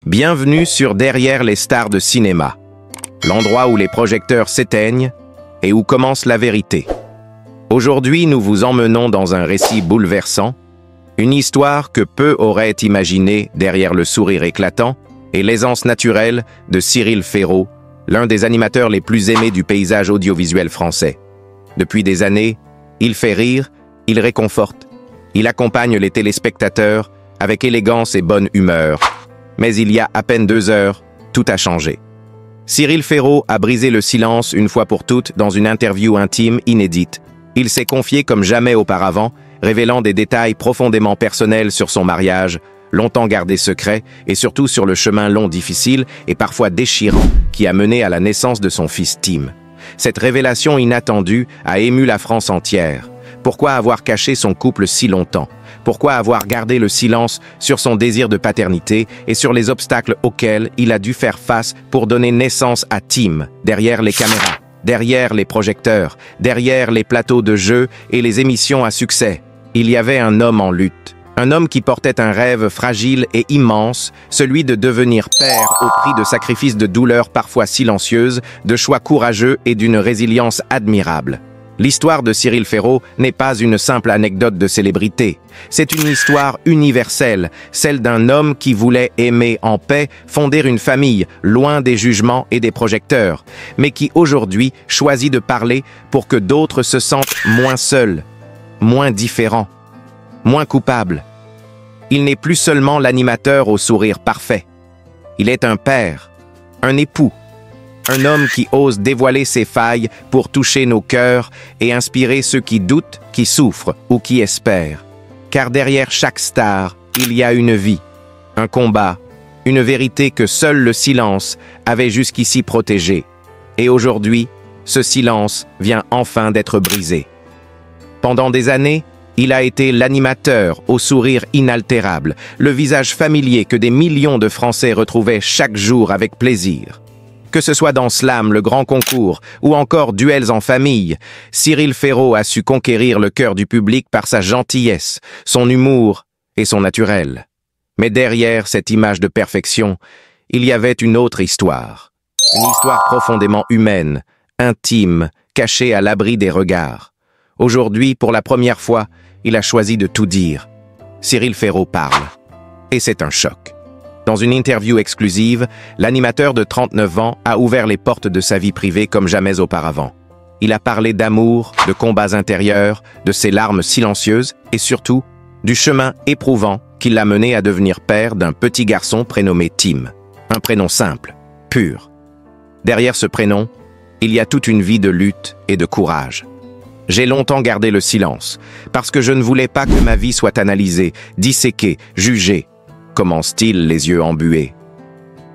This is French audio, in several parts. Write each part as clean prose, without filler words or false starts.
Bienvenue sur Derrière les stars de cinéma, l'endroit où les projecteurs s'éteignent et où commence la vérité. Aujourd'hui, nous vous emmenons dans un récit bouleversant, une histoire que peu auraient imaginée derrière le sourire éclatant et l'aisance naturelle de Cyril Ferraud, l'un des animateurs les plus aimés du paysage audiovisuel français. Depuis des années, il fait rire, il réconforte, il accompagne les téléspectateurs avec élégance et bonne humeur. Mais il y a à peine 2 heures, tout a changé. Cyril Ferraud a brisé le silence une fois pour toutes dans une interview intime inédite. Il s'est confié comme jamais auparavant, révélant des détails profondément personnels sur son mariage, longtemps gardé secret, et surtout sur le chemin long, difficile et parfois déchirant qui a mené à la naissance de son fils Tim. Cette révélation inattendue a ému la France entière. Pourquoi avoir caché son couple si longtemps? Pourquoi avoir gardé le silence sur son désir de paternité et sur les obstacles auxquels il a dû faire face pour donner naissance à Tim, derrière les caméras, derrière les projecteurs, derrière les plateaux de jeux et les émissions à succès? Il y avait un homme en lutte. Un homme qui portait un rêve fragile et immense, celui de devenir père au prix de sacrifices de douleurs parfois silencieuses, de choix courageux et d'une résilience admirable. L'histoire de Cyril Ferraud n'est pas une simple anecdote de célébrité. C'est une histoire universelle, celle d'un homme qui voulait aimer en paix, fonder une famille, loin des jugements et des projecteurs, mais qui aujourd'hui choisit de parler pour que d'autres se sentent moins seuls, moins différents, moins coupables. Il n'est plus seulement l'animateur au sourire parfait. Il est un père, un époux, un homme qui ose dévoiler ses failles pour toucher nos cœurs et inspirer ceux qui doutent, qui souffrent ou qui espèrent. Car derrière chaque star, il y a une vie, un combat, une vérité que seul le silence avait jusqu'ici protégée. Et aujourd'hui, ce silence vient enfin d'être brisé. Pendant des années, il a été l'animateur au sourire inaltérable, le visage familier que des millions de Français retrouvaient chaque jour avec plaisir. Que ce soit dans Slam, le grand concours, ou encore Duels en famille, Cyril Ferraud a su conquérir le cœur du public par sa gentillesse, son humour et son naturel. Mais derrière cette image de perfection, il y avait une autre histoire. Une histoire profondément humaine, intime, cachée à l'abri des regards. Aujourd'hui, pour la première fois, il a choisi de tout dire. Cyril Ferraud parle. Et c'est un choc. Dans une interview exclusive, l'animateur de 39 ans a ouvert les portes de sa vie privée comme jamais auparavant. Il a parlé d'amour, de combats intérieurs, de ses larmes silencieuses et surtout, du chemin éprouvant qui l'a mené à devenir père d'un petit garçon prénommé Tim. Un prénom simple, pur. Derrière ce prénom, il y a toute une vie de lutte et de courage. J'ai longtemps gardé le silence, parce que je ne voulais pas que ma vie soit analysée, disséquée, jugée, commence-t-il les yeux embués.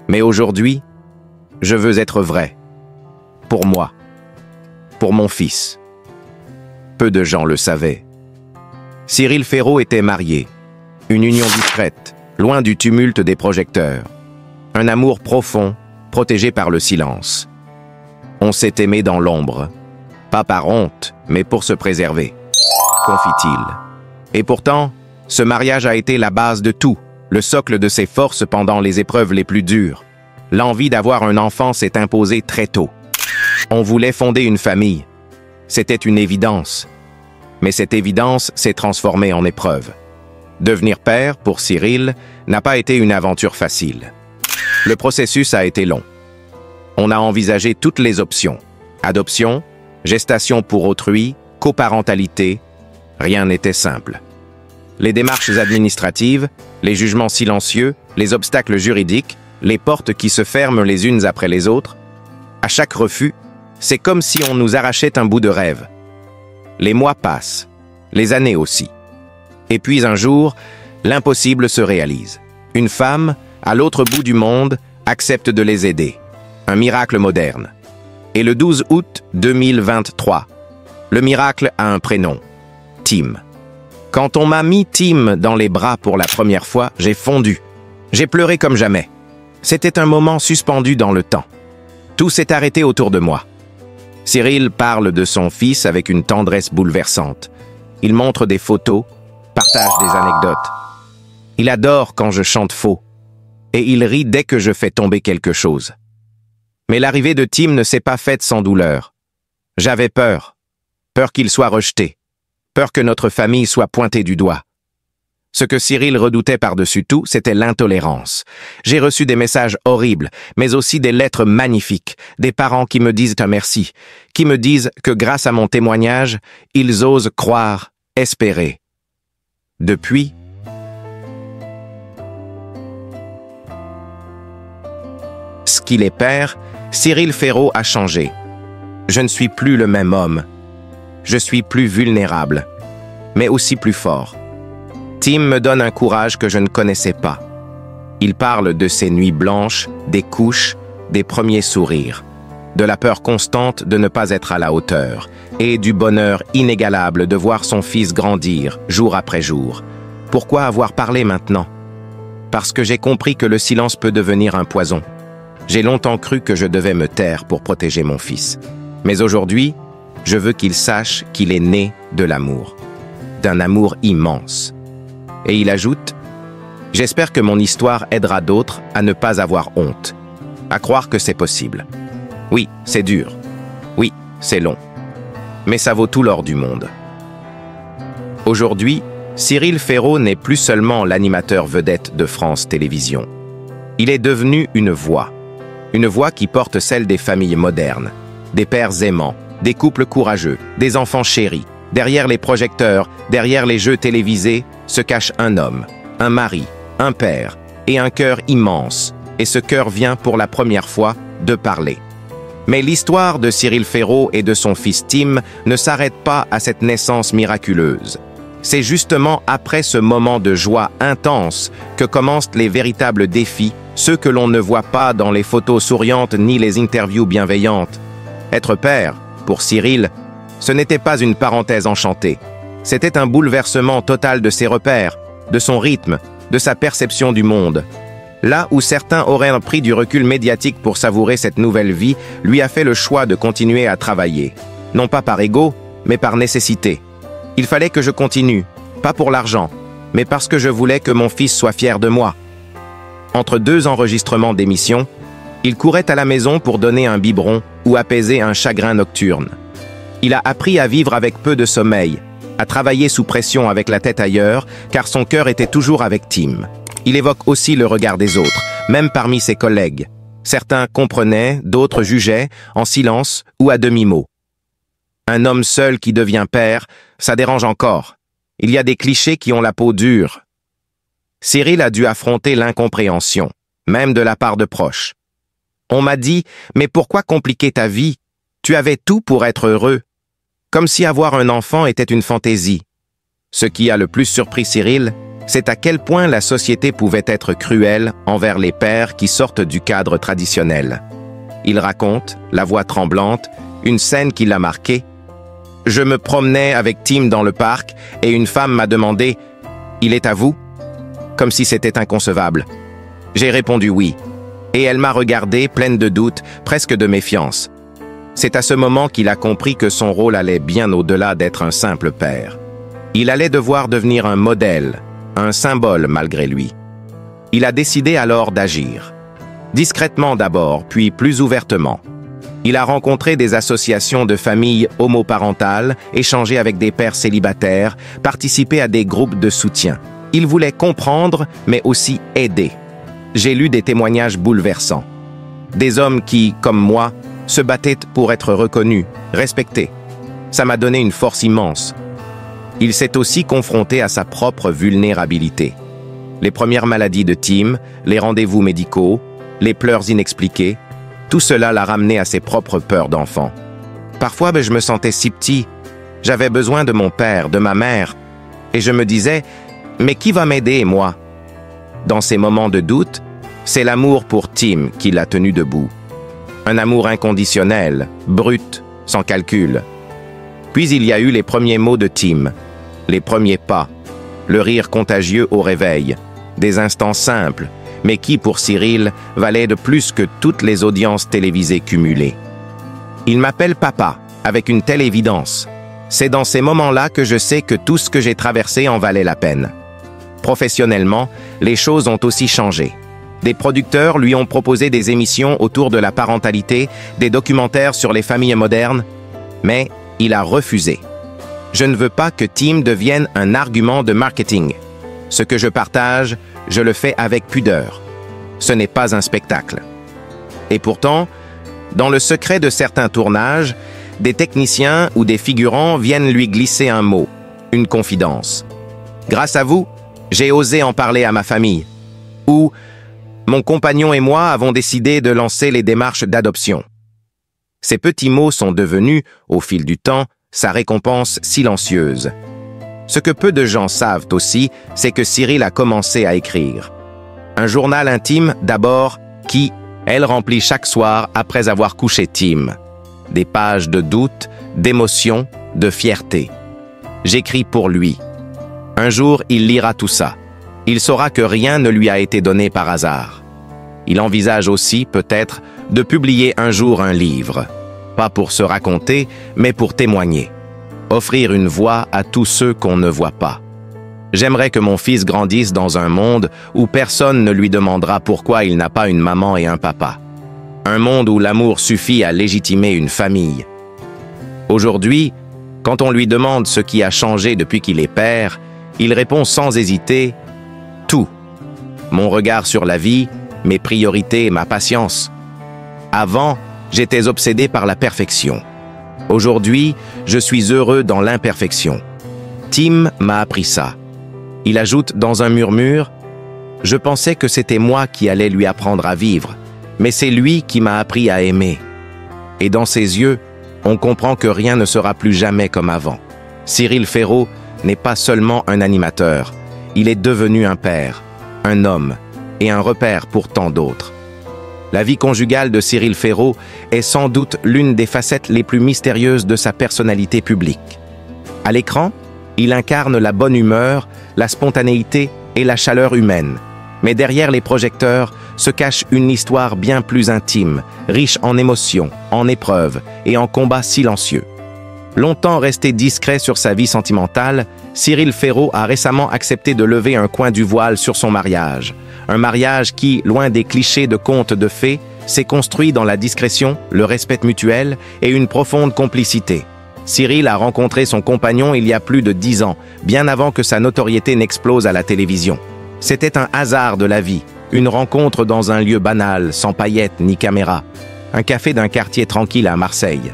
Mais aujourd'hui, je veux être vrai. Pour moi. Pour mon fils. Peu de gens le savaient. Cyril Ferraud était marié. Une union discrète, loin du tumulte des projecteurs. Un amour profond, protégé par le silence. On s'est aimé dans l'ombre. Pas par honte, mais pour se préserver, confie-t-il. Et pourtant, ce mariage a été la base de tout, le socle de ses forces pendant les épreuves les plus dures. L'envie d'avoir un enfant s'est imposée très tôt. On voulait fonder une famille. C'était une évidence. Mais cette évidence s'est transformée en épreuve. Devenir père, pour Cyril, n'a pas été une aventure facile. Le processus a été long. On a envisagé toutes les options. Adoption, gestation pour autrui, coparentalité, rien n'était simple. Les démarches administratives, les jugements silencieux, les obstacles juridiques, les portes qui se ferment les unes après les autres, à chaque refus, c'est comme si on nous arrachait un bout de rêve. Les mois passent, les années aussi. Et puis un jour, l'impossible se réalise. Une femme, à l'autre bout du monde, accepte de les aider. Un miracle moderne. Et le 12 août 2023, le miracle a un prénom, Tim. Quand on m'a mis Tim dans les bras pour la première fois, j'ai fondu. J'ai pleuré comme jamais. C'était un moment suspendu dans le temps. Tout s'est arrêté autour de moi. Cyril parle de son fils avec une tendresse bouleversante. Il montre des photos, partage des anecdotes. Il adore quand je chante faux. et il rit dès que je fais tomber quelque chose. Mais l'arrivée de Tim ne s'est pas faite sans douleur. J'avais peur. Peur qu'il soit rejeté. Peur que notre famille soit pointée du doigt. Ce que Cyril redoutait par-dessus tout, c'était l'intolérance. J'ai reçu des messages horribles, mais aussi des lettres magnifiques, des parents qui me disent un merci, qui me disent que grâce à mon témoignage, ils osent croire, espérer. Depuis, ce qu'il est père, Cyril Ferraud a changé. Je ne suis plus le même homme. Je suis plus vulnérable, mais aussi plus fort. Tim me donne un courage que je ne connaissais pas. Il parle de ses nuits blanches, des couches, des premiers sourires, de la peur constante de ne pas être à la hauteur et du bonheur inégalable de voir son fils grandir jour après jour. Pourquoi avoir parlé maintenant? Parce que j'ai compris que le silence peut devenir un poison. J'ai longtemps cru que je devais me taire pour protéger mon fils. Mais aujourd'hui, je veux qu'il sache qu'il est né de l'amour, d'un amour immense. Et il ajoute « J'espère que mon histoire aidera d'autres à ne pas avoir honte, à croire que c'est possible. Oui, c'est dur. Oui, c'est long. Mais ça vaut tout l'or du monde. » Aujourd'hui, Cyril Ferraud n'est plus seulement l'animateur vedette de France Télévisions. Il est devenu une voix qui porte celle des familles modernes, des pères aimants, des couples courageux, des enfants chéris. Derrière les projecteurs, derrière les jeux télévisés, se cache un homme, un mari, un père et un cœur immense. Et ce cœur vient pour la première fois de parler. Mais l'histoire de Cyril Ferraud et de son fils Tim ne s'arrête pas à cette naissance miraculeuse. C'est justement après ce moment de joie intense que commencent les véritables défis, ceux que l'on ne voit pas dans les photos souriantes ni les interviews bienveillantes. Être père, pour Cyril, ce n'était pas une parenthèse enchantée. C'était un bouleversement total de ses repères, de son rythme, de sa perception du monde. Là où certains auraient pris du recul médiatique pour savourer cette nouvelle vie, lui a fait le choix de continuer à travailler. Non pas par ego, mais par nécessité. Il fallait que je continue, pas pour l'argent, mais parce que je voulais que mon fils soit fier de moi. Entre 2 enregistrements d'émissions, il courait à la maison pour donner un biberon ou apaiser un chagrin nocturne. Il a appris à vivre avec peu de sommeil, à travailler sous pression avec la tête ailleurs, car son cœur était toujours avec Tim. Il évoque aussi le regard des autres, même parmi ses collègues. Certains comprenaient, d'autres jugeaient, en silence ou à demi-mot. Un homme seul qui devient père, ça dérange encore. Il y a des clichés qui ont la peau dure. Cyril a dû affronter l'incompréhension, même de la part de proches. On m'a dit « Mais pourquoi compliquer ta vie? Tu avais tout pour être heureux. » Comme si avoir un enfant était une fantaisie. Ce qui a le plus surpris Cyril, c'est à quel point la société pouvait être cruelle envers les pères qui sortent du cadre traditionnel. Il raconte, la voix tremblante, une scène qui l'a marqué. « Je me promenais avec Tim dans le parc et une femme m'a demandé « Il est à vous ?» Comme si c'était inconcevable. J'ai répondu oui. Et elle m'a regardé, pleine de doutes, presque de méfiance. C'est à ce moment qu'il a compris que son rôle allait bien au-delà d'être un simple père. Il allait devoir devenir un modèle, un symbole malgré lui. Il a décidé alors d'agir. Discrètement d'abord, puis plus ouvertement. Il a rencontré des associations de familles homoparentales, échangé avec des pères célibataires, participé à des groupes de soutien. Il voulait comprendre, mais aussi aider. J'ai lu des témoignages bouleversants. Des hommes qui, comme moi, se battaient pour être reconnus, respectés. Ça m'a donné une force immense. Il s'est aussi confronté à sa propre vulnérabilité. Les premières maladies de Tim, les rendez-vous médicaux, les pleurs inexpliqués, tout cela l'a ramené à ses propres peurs d'enfant. Parfois, je me sentais si petit. J'avais besoin de mon père, de ma mère. Et je me disais, mais qui va m'aider, moi? Dans ces moments de doute, c'est l'amour pour Tim qui l'a tenu debout. Un amour inconditionnel, brut, sans calcul. Puis il y a eu les premiers mots de Tim, les premiers pas, le rire contagieux au réveil, des instants simples, mais qui, pour Cyril, valaient de plus que toutes les audiences télévisées cumulées. Il m'appelle papa, avec une telle évidence. C'est dans ces moments-là que je sais que tout ce que j'ai traversé en valait la peine. Professionnellement, les choses ont aussi changé. Des producteurs lui ont proposé des émissions autour de la parentalité, des documentaires sur les familles modernes, mais il a refusé. Je ne veux pas que Tim devienne un argument de marketing. Ce que je partage, je le fais avec pudeur. Ce n'est pas un spectacle. Et pourtant, dans le secret de certains tournages, des techniciens ou des figurants viennent lui glisser un mot, une confidence. Grâce à vous, j'ai osé en parler à ma famille. Ou mon compagnon et moi avons décidé de lancer les démarches d'adoption. Ces petits mots sont devenus, au fil du temps, sa récompense silencieuse. Ce que peu de gens savent aussi, c'est que Cyril a commencé à écrire. Un journal intime, d'abord, qui, elle remplit chaque soir après avoir couché Tim. Des pages de doute, d'émotion, de fierté. J'écris pour lui. Un jour, il lira tout ça. Il saura que rien ne lui a été donné par hasard. Il envisage aussi, peut-être, de publier un jour un livre. Pas pour se raconter, mais pour témoigner. Offrir une voix à tous ceux qu'on ne voit pas. J'aimerais que mon fils grandisse dans un monde où personne ne lui demandera pourquoi il n'a pas une maman et un papa. Un monde où l'amour suffit à légitimer une famille. Aujourd'hui, quand on lui demande ce qui a changé depuis qu'il est père, il répond sans hésiter « Tout. Mon regard sur la vie, mes priorités et ma patience. Avant, j'étais obsédé par la perfection. Aujourd'hui, je suis heureux dans l'imperfection. Tim m'a appris ça. » Il ajoute dans un murmure « Je pensais que c'était moi qui allais lui apprendre à vivre, mais c'est lui qui m'a appris à aimer. » Et dans ses yeux, on comprend que rien ne sera plus jamais comme avant. Cyril Ferraud n'est pas seulement un animateur, il est devenu un père, un homme et un repère pour tant d'autres. La vie conjugale de Cyril Ferraud est sans doute l'une des facettes les plus mystérieuses de sa personnalité publique. À l'écran, il incarne la bonne humeur, la spontanéité et la chaleur humaine. Mais derrière les projecteurs se cache une histoire bien plus intime, riche en émotions, en épreuves et en combats silencieux. Longtemps resté discret sur sa vie sentimentale, Cyril Ferraud a récemment accepté de lever un coin du voile sur son mariage. Un mariage qui, loin des clichés de contes de fées, s'est construit dans la discrétion, le respect mutuel et une profonde complicité. Cyril a rencontré son compagnon il y a plus de 10 ans, bien avant que sa notoriété n'explose à la télévision. C'était un hasard de la vie, une rencontre dans un lieu banal, sans paillettes ni caméra, un café d'un quartier tranquille à Marseille.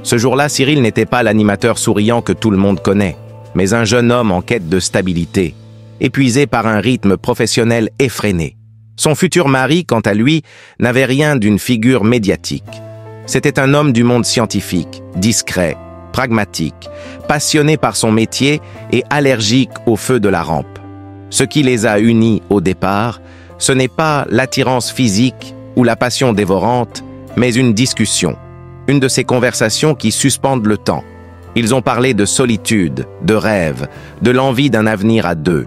Ce jour-là, Cyril n'était pas l'animateur souriant que tout le monde connaît, mais un jeune homme en quête de stabilité, épuisé par un rythme professionnel effréné. Son futur mari, quant à lui, n'avait rien d'une figure médiatique. C'était un homme du monde scientifique, discret, pragmatique, passionné par son métier et allergique au feu de la rampe. Ce qui les a unis au départ, ce n'est pas l'attirance physique ou la passion dévorante, mais une discussion, une de ces conversations qui suspendent le temps. Ils ont parlé de solitude, de rêve, de l'envie d'un avenir à deux,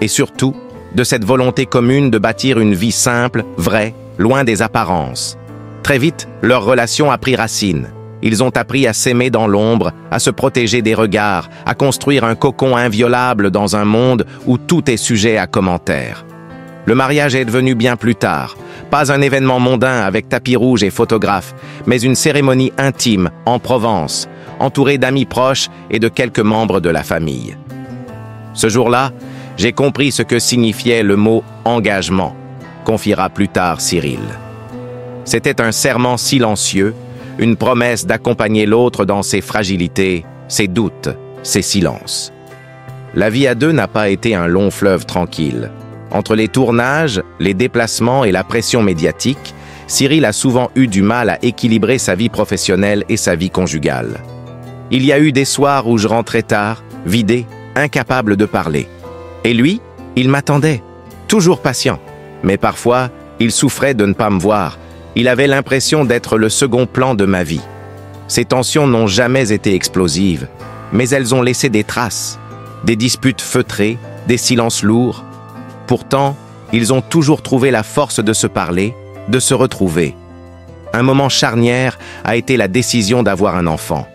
et surtout, de cette volonté commune de bâtir une vie simple, vraie, loin des apparences. Très vite, leur relation a pris racine. Ils ont appris à s'aimer dans l'ombre, à se protéger des regards, à construire un cocon inviolable dans un monde où tout est sujet à commentaires. Le mariage est devenu bien plus tard, pas un événement mondain avec tapis rouge et photographes, mais une cérémonie intime, en Provence, entourée d'amis proches et de quelques membres de la famille. Ce jour-là, j'ai compris ce que signifiait le mot « engagement », confiera plus tard Cyril. C'était un serment silencieux, une promesse d'accompagner l'autre dans ses fragilités, ses doutes, ses silences. La vie à deux n'a pas été un long fleuve tranquille. Entre les tournages, les déplacements et la pression médiatique, Cyril a souvent eu du mal à équilibrer sa vie professionnelle et sa vie conjugale. Il y a eu des soirs où je rentrais tard, vidé, incapable de parler. Et lui, il m'attendait, toujours patient. Mais parfois, il souffrait de ne pas me voir. Il avait l'impression d'être le second plan de ma vie. Ces tensions n'ont jamais été explosives, mais elles ont laissé des traces, des disputes feutrées, des silences lourds. Pourtant, ils ont toujours trouvé la force de se parler, de se retrouver. Un moment charnière a été la décision d'avoir un enfant.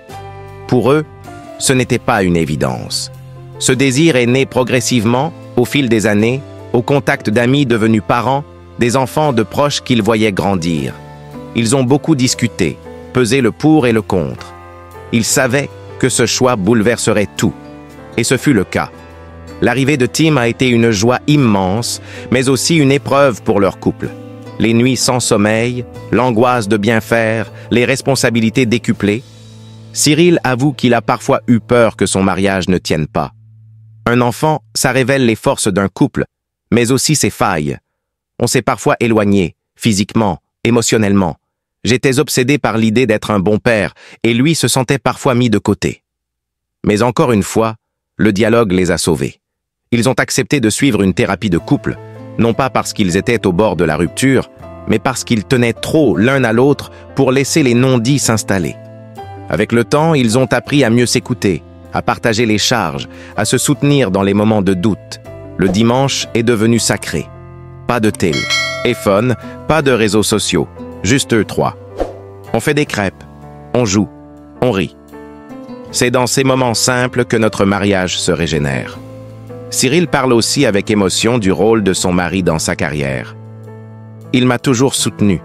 Pour eux, ce n'était pas une évidence. Ce désir est né progressivement, au fil des années, au contact d'amis devenus parents, des enfants de proches qu'ils voyaient grandir. Ils ont beaucoup discuté, pesé le pour et le contre. Ils savaient que ce choix bouleverserait tout. Et ce fut le cas. L'arrivée de Tim a été une joie immense, mais aussi une épreuve pour leur couple. Les nuits sans sommeil, l'angoisse de bien faire, les responsabilités décuplées. Cyril avoue qu'il a parfois eu peur que son mariage ne tienne pas. Un enfant, ça révèle les forces d'un couple, mais aussi ses failles. On s'est parfois éloigné, physiquement, émotionnellement. J'étais obsédé par l'idée d'être un bon père, et lui se sentait parfois mis de côté. Mais encore une fois, le dialogue les a sauvés. Ils ont accepté de suivre une thérapie de couple, non pas parce qu'ils étaient au bord de la rupture, mais parce qu'ils tenaient trop l'un à l'autre pour laisser les non-dits s'installer. Avec le temps, ils ont appris à mieux s'écouter, à partager les charges, à se soutenir dans les moments de doute. Le dimanche est devenu sacré. Pas de téléphone, pas de réseaux sociaux, juste eux trois. On fait des crêpes, on joue, on rit. C'est dans ces moments simples que notre mariage se régénère. Cyril parle aussi avec émotion du rôle de son mari dans sa carrière. Il m'a toujours soutenu,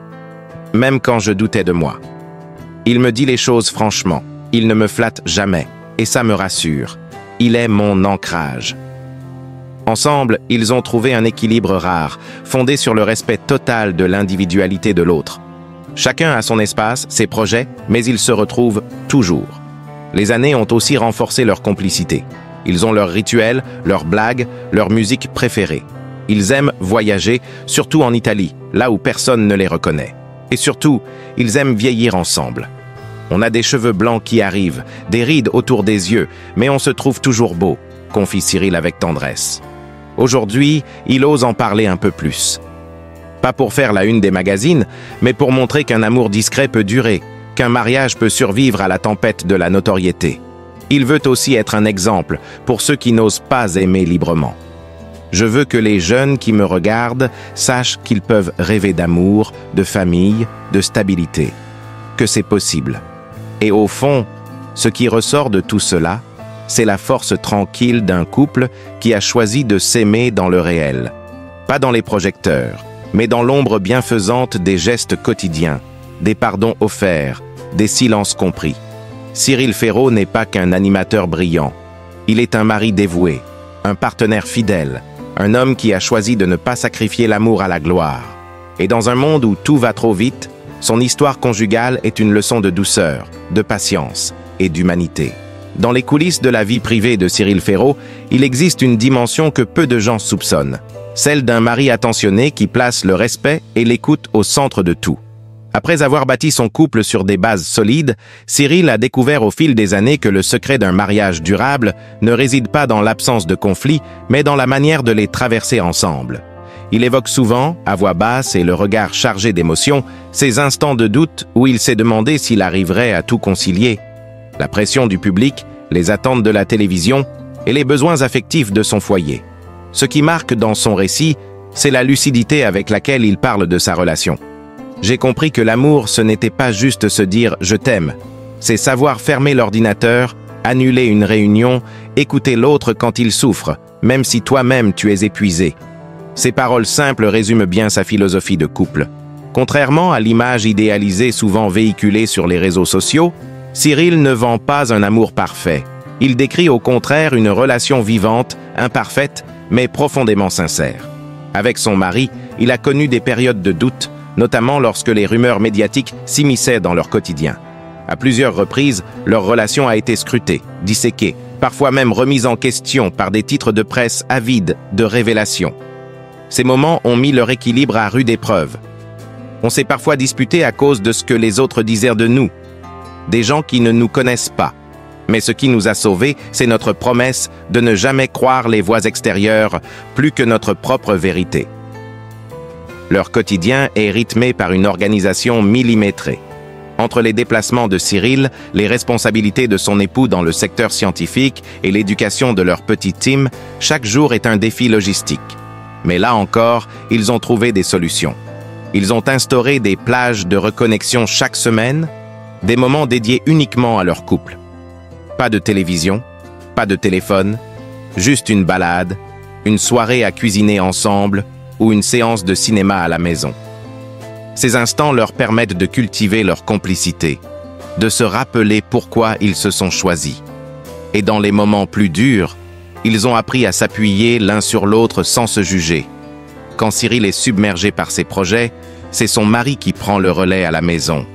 même quand je doutais de moi. Il me dit les choses franchement, il ne me flatte jamais, et ça me rassure. Il est mon ancrage. Ensemble, ils ont trouvé un équilibre rare, fondé sur le respect total de l'individualité de l'autre. Chacun a son espace, ses projets, mais ils se retrouvent toujours. Les années ont aussi renforcé leur complicité. Ils ont leurs rituels, leurs blagues, leur musique préférée. Ils aiment voyager, surtout en Italie, là où personne ne les reconnaît. Et surtout, ils aiment vieillir ensemble. On a des cheveux blancs qui arrivent, des rides autour des yeux, mais on se trouve toujours beau, confie Cyril avec tendresse. Aujourd'hui, il ose en parler un peu plus. Pas pour faire la une des magazines, mais pour montrer qu'un amour discret peut durer, qu'un mariage peut survivre à la tempête de la notoriété. Il veut aussi être un exemple pour ceux qui n'osent pas aimer librement. Je veux que les jeunes qui me regardent sachent qu'ils peuvent rêver d'amour, de famille, de stabilité, que c'est possible. Et au fond, ce qui ressort de tout cela, c'est la force tranquille d'un couple qui a choisi de s'aimer dans le réel. Pas dans les projecteurs, mais dans l'ombre bienfaisante des gestes quotidiens, des pardons offerts, des silences compris. Cyril Ferraud n'est pas qu'un animateur brillant. Il est un mari dévoué, un partenaire fidèle, un homme qui a choisi de ne pas sacrifier l'amour à la gloire. Et dans un monde où tout va trop vite, son histoire conjugale est une leçon de douceur, de patience et d'humanité. Dans les coulisses de la vie privée de Cyril Ferraud, il existe une dimension que peu de gens soupçonnent, celle d'un mari attentionné qui place le respect et l'écoute au centre de tout. Après avoir bâti son couple sur des bases solides, Cyril a découvert au fil des années que le secret d'un mariage durable ne réside pas dans l'absence de conflits, mais dans la manière de les traverser ensemble. Il évoque souvent, à voix basse et le regard chargé d'émotion, ces instants de doute où il s'est demandé s'il arriverait à tout concilier. La pression du public, les attentes de la télévision et les besoins affectifs de son foyer. Ce qui marque dans son récit, c'est la lucidité avec laquelle il parle de sa relation. J'ai compris que l'amour, ce n'était pas juste se dire « je t'aime ». C'est savoir fermer l'ordinateur, annuler une réunion, écouter l'autre quand il souffre, même si toi-même tu es épuisé. Ces paroles simples résument bien sa philosophie de couple. Contrairement à l'image idéalisée souvent véhiculée sur les réseaux sociaux, Cyril ne vend pas un amour parfait. Il décrit au contraire une relation vivante, imparfaite, mais profondément sincère. Avec son mari, il a connu des périodes de doute, notamment lorsque les rumeurs médiatiques s'immisçaient dans leur quotidien. À plusieurs reprises, leur relation a été scrutée, disséquée, parfois même remise en question par des titres de presse avides de révélations. Ces moments ont mis leur équilibre à rude épreuve. On s'est parfois disputé à cause de ce que les autres disaient de nous, des gens qui ne nous connaissent pas. Mais ce qui nous a sauvés, c'est notre promesse de ne jamais croire les voix extérieures plus que notre propre vérité. Leur quotidien est rythmé par une organisation millimétrée. Entre les déplacements de Cyril, les responsabilités de son époux dans le secteur scientifique et l'éducation de leur petite team, chaque jour est un défi logistique. Mais là encore, ils ont trouvé des solutions. Ils ont instauré des plages de reconnexion chaque semaine, des moments dédiés uniquement à leur couple. Pas de télévision, pas de téléphone, juste une balade, une soirée à cuisiner ensemble, ou une séance de cinéma à la maison. Ces instants leur permettent de cultiver leur complicité, de se rappeler pourquoi ils se sont choisis. Et dans les moments plus durs, ils ont appris à s'appuyer l'un sur l'autre sans se juger. Quand Cyril est submergé par ses projets, c'est son mari qui prend le relais à la maison.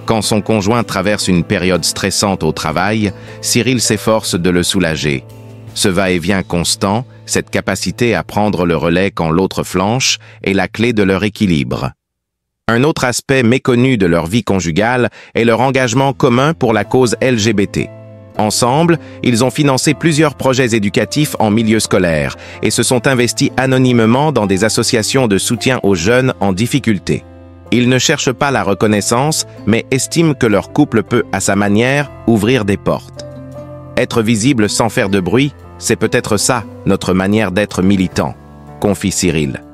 Quand son conjoint traverse une période stressante au travail, Cyril s'efforce de le soulager. Ce va-et-vient constant, cette capacité à prendre le relais quand l'autre flanche, est la clé de leur équilibre. Un autre aspect méconnu de leur vie conjugale est leur engagement commun pour la cause LGBT. Ensemble, ils ont financé plusieurs projets éducatifs en milieu scolaire et se sont investis anonymement dans des associations de soutien aux jeunes en difficulté. Ils ne cherchent pas la reconnaissance, mais estiment que leur couple peut, à sa manière, ouvrir des portes. Être visible sans faire de bruit, c'est peut-être ça, notre manière d'être militant, confie Cyril.